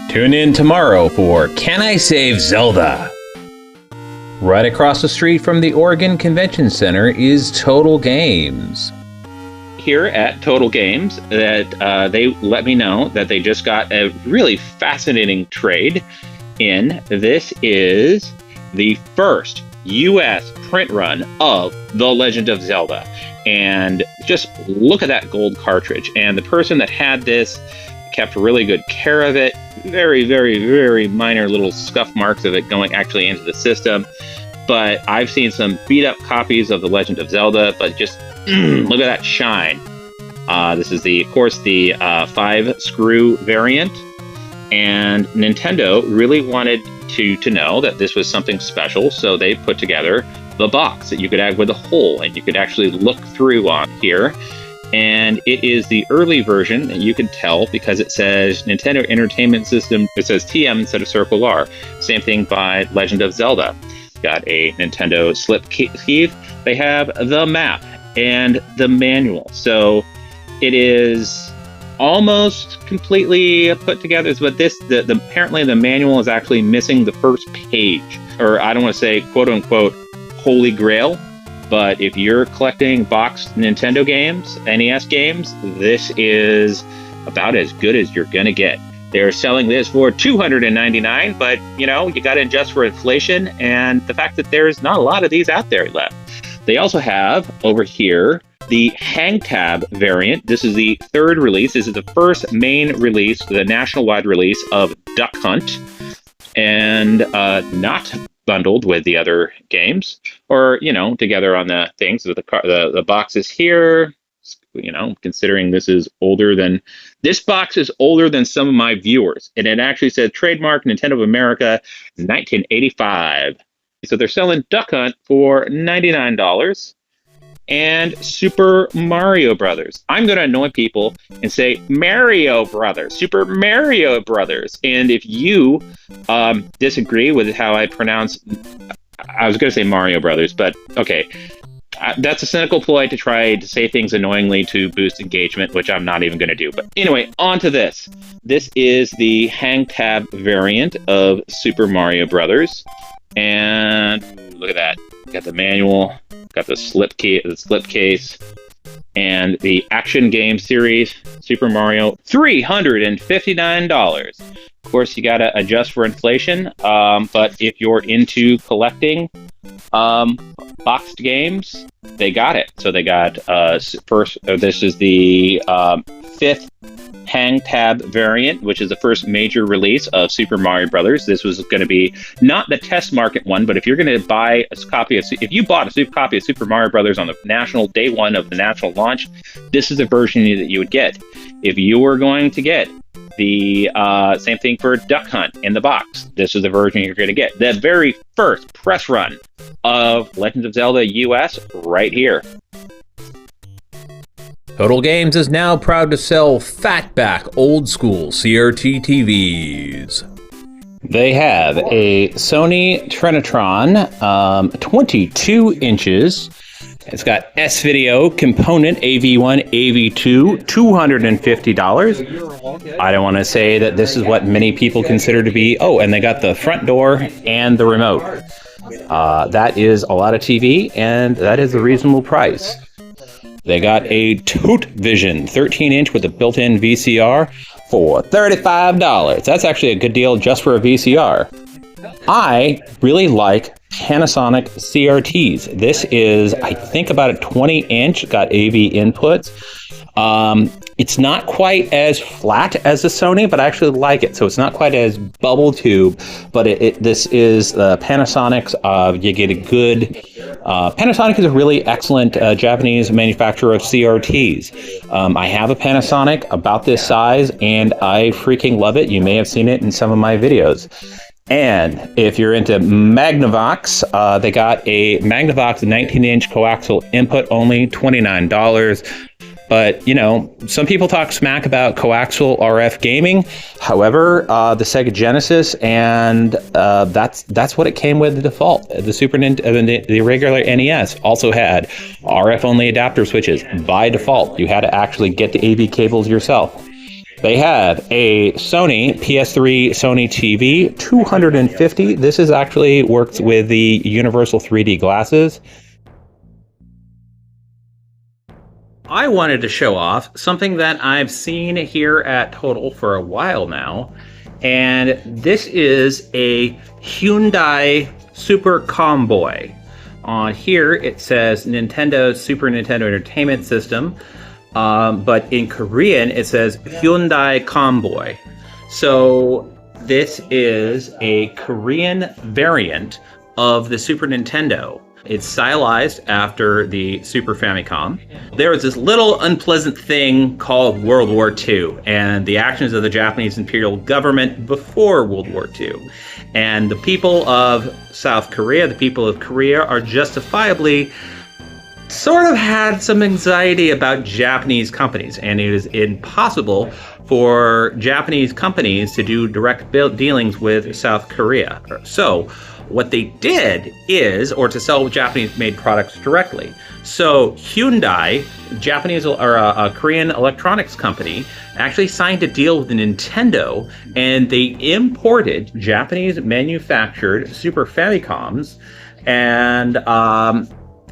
Tune in tomorrow for Can I Save Zelda? Right across the street from the Oregon Convention Center is TOTL Games. Here at TOTL Games, that they let me know that they just got a really fascinating trade in. This is the first U.S. print run of The Legend of Zelda. And just look at that gold cartridge. And the person that had this kept really good care of it. Very, very, very minor little scuff marks of it going actually into the system. But I've seen some beat up copies of The Legend of Zelda, but just look at that shine. This is of course, the 5-screw variant. And Nintendo really wanted to know that this was something special, so they put together the box that you could add with a hole, and you could actually look through on here. And it is the early version, and you can tell because it says Nintendo Entertainment System. It says TM instead of Circle R. Same thing by Legend of Zelda. Got a Nintendo slip sleeve. They have the map and the manual. So it is almost completely put together, but apparently the manual is actually missing the first page, or I don't want to say quote unquote holy grail, but if you're collecting boxed Nintendo games, NES games, this is about as good as you're gonna get. They're selling this for $299, but you got to adjust for inflation and the fact that there's not a lot of these out there left. They also have over here the hang tab variant. This is the third release. This is the first main release, the national-wide release of Duck Hunt, and not bundled with the other games, or together on the things. So the box is here. Considering this box is older than some of my viewers, and it actually says trademark Nintendo of America 1985. So they're selling Duck Hunt for $99. And Super Mario Brothers. I'm going to annoy people and say Mario Brothers, Super Mario Brothers. And if you disagree with how I pronounce, I was going to say Mario Brothers, but okay. That's a cynical ploy to try to say things annoyingly to boost engagement, which I'm not even going to do. But anyway, on to this. This is the hang tab variant of Super Mario Brothers. And look at that. Got the manual, got the slip case, and the action game series, Super Mario, $359. Of course, you got to adjust for inflation, but if you're into collecting boxed games, they got it. So they got this is the fifth hang tab variant, which is the first major release of Super Mario Brothers. This was going to be not the test market one, but if you're going to buy a copy if you bought a copy of Super Mario Brothers on the national day one of the national launch, this is the version that you would get. If you were going to get the same thing for Duck Hunt in the box, this is the version you're going to get. The very first press run of Legend of Zelda US right here. TOTL Games is now proud to sell fatback old-school CRT TVs. They have a Sony Trinitron, 22 inches. It's got S-Video component, AV1, AV2, $250. I don't want to say that this is what many people consider to be, and they got the front door and the remote. That is a lot of TV, and that is a reasonable price. They got a Tote Vision 13-inch with a built-in VCR for $35. That's actually a good deal just for a VCR. I really like Panasonic CRTs. This is, I think, about a 20-inch, got AV inputs. It's not quite as flat as the Sony, but I actually like it. So it's not quite as bubble tube, but this is the Panasonic's. You get a good. Panasonic is a really excellent Japanese manufacturer of CRTs. I have a Panasonic about this size, and I freaking love it. You may have seen it in some of my videos. And if you're into Magnavox, they got a Magnavox 19-inch coaxial input only, $29. But, some people talk smack about coaxial RF gaming. However, the Sega Genesis, and that's what it came with the default. The regular NES also had RF-only adapter switches by default. You had to actually get the AV cables yourself. They have a Sony PS3 Sony TV 250. This is actually works with the Universal 3D glasses. I wanted to show off something that I've seen here at Total for a while now, and this is a Hyundai Super Comboy. On here it says Nintendo Super Nintendo Entertainment System, but in Korean it says Hyundai Comboy. So this is a Korean variant of the Super Nintendo. It's stylized after the Super Famicom. There was this little unpleasant thing called World War II and the actions of the Japanese imperial government before World War II. And the people of South Korea, the people of Korea, are justifiably sort of had some anxiety about Japanese companies, and it is impossible for Japanese companies to do direct dealings with South Korea. So what they did is, or to sell Japanese-made products directly. So Hyundai, Japanese or a Korean electronics company, actually signed a deal with Nintendo, and they imported Japanese-manufactured Super Famicoms and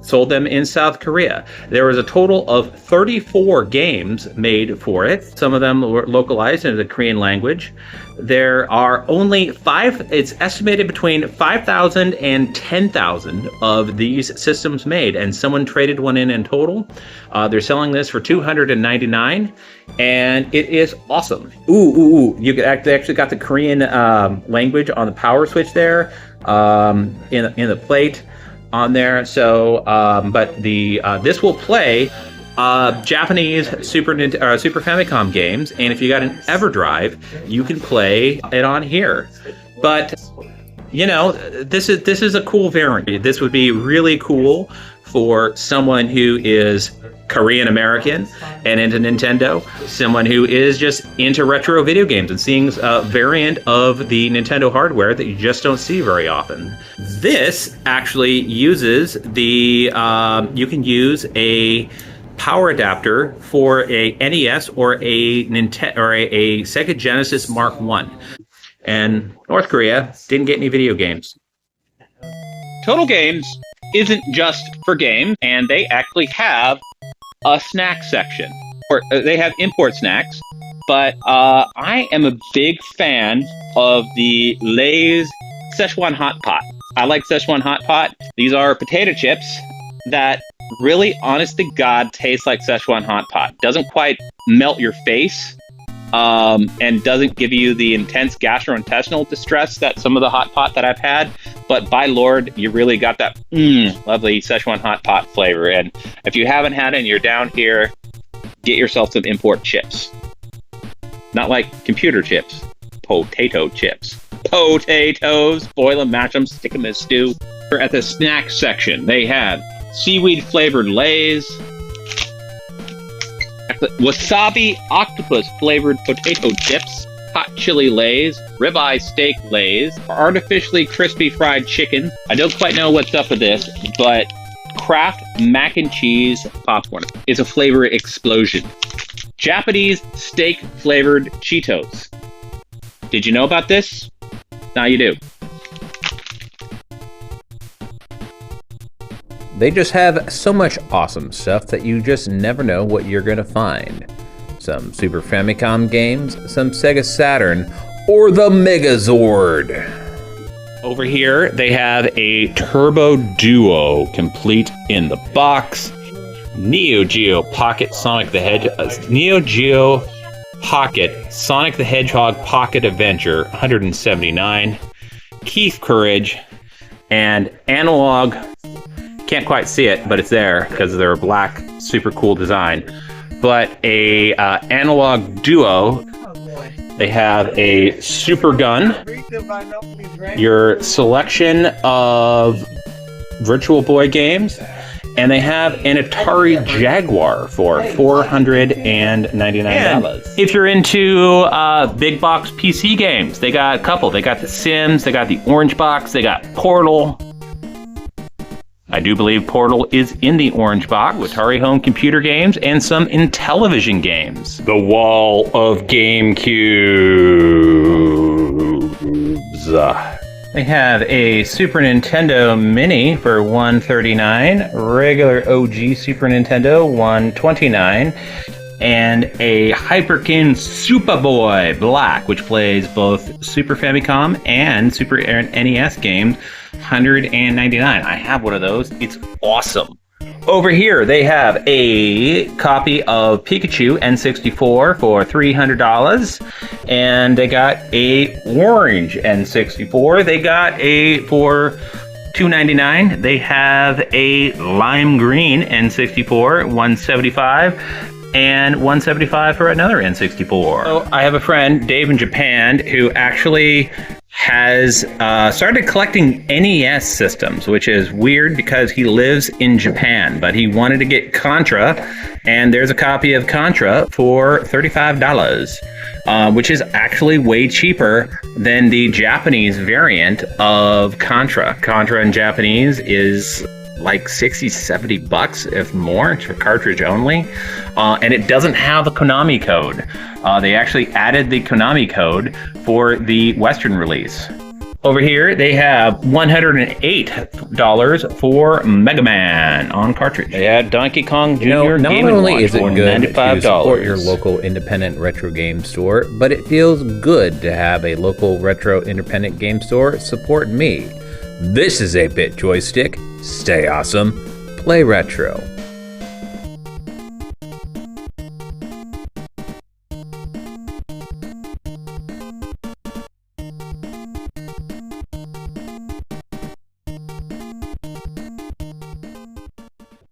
sold them in South Korea. There was a total of 34 games made for it. Some of them were localized into the Korean language. There are only it's estimated between 5,000 and 10,000 of these systems made, and someone traded one in total. They're selling this for $299, and it is awesome. You actually got the Korean language on the power switch there, in the plate on there. So, but this will play Japanese Super Famicom games, and if you got an EverDrive, you can play it on here. But you know, this is a cool variant. This would be really cool for someone who is Korean American and into Nintendo, someone who is just into retro video games and seeing a variant of the Nintendo hardware that you just don't see very often. This actually uses the you can use a power adapter for a NES or a Sega Genesis Mark I. And North Korea didn't get any video games. Total Games isn't just for games, and they actually have a snack section. Or they have import snacks, but I am a big fan of the Lay's Szechuan Hot Pot. I like Szechuan Hot Pot. These are potato chips that really, honest to God, taste like Szechuan Hot Pot. Doesn't quite melt your face, and doesn't give you the intense gastrointestinal distress that some of the hot pot that I've had. But by Lord, you really got that lovely Szechuan Hot Pot flavor. And if you haven't had it and you're down here, get yourself some import chips. Not like computer chips, potato chips. Potatoes, boil them, mash them, stick them in stew. At the snack section, they have seaweed flavored Lay's, wasabi octopus flavored potato chips, hot chili Lay's, ribeye steak Lay's, artificially crispy fried chicken. I don't quite know what's up with this, but Kraft mac and cheese popcorn is a flavor explosion. Japanese steak flavored Cheetos. Did you know about this? Now you do. They just have so much awesome stuff that you just never know what you're gonna find. Some Super Famicom games, some Sega Saturn, or the Megazord. Over here, they have a Turbo Duo complete in the box. Neo Geo Pocket Sonic the Hedgehog Pocket Adventure, $179. Keith Courage and Analog. Can't quite see it, but it's there because they're a black, super cool design. But a Analog Duo. They have a Super Gun, your selection of Virtual Boy games, and they have an Atari Jaguar for $499. If you're into big box PC games, they got a couple. They got The Sims, they got the Orange Box, they got Portal. I do believe Portal is in the orange box, with Atari home computer games and some Intellivision games. The wall of GameCubes. They have a Super Nintendo Mini for $139, regular OG Super Nintendo $129, and a Hyperkin Superboy Black, which plays both Super Famicom and Super NES games, $199. I have one of those. It's awesome. Over here, they have a copy of Pikachu N64 for $300, and they got a orange N64. They got a for $299. They have a lime green N64, $175. And $175 for another N64. So I have a friend, Dave in Japan, who actually has started collecting NES systems, which is weird because he lives in Japan, but he wanted to get Contra, and there's a copy of Contra for $35, which is actually way cheaper than the Japanese variant of Contra. Contra in Japanese is like 60, 70 bucks, if more, for cartridge only. And it doesn't have a Konami code. They actually added the Konami code for the Western release. Over here, they have $108 for Mega Man on cartridge. They had Donkey Kong Jr. Not Game & only Watch is it for good $95. to support your local independent retro game store, but it feels good to have a local retro independent game store support me. This is 8-Bit Joystick. Stay awesome. Play retro.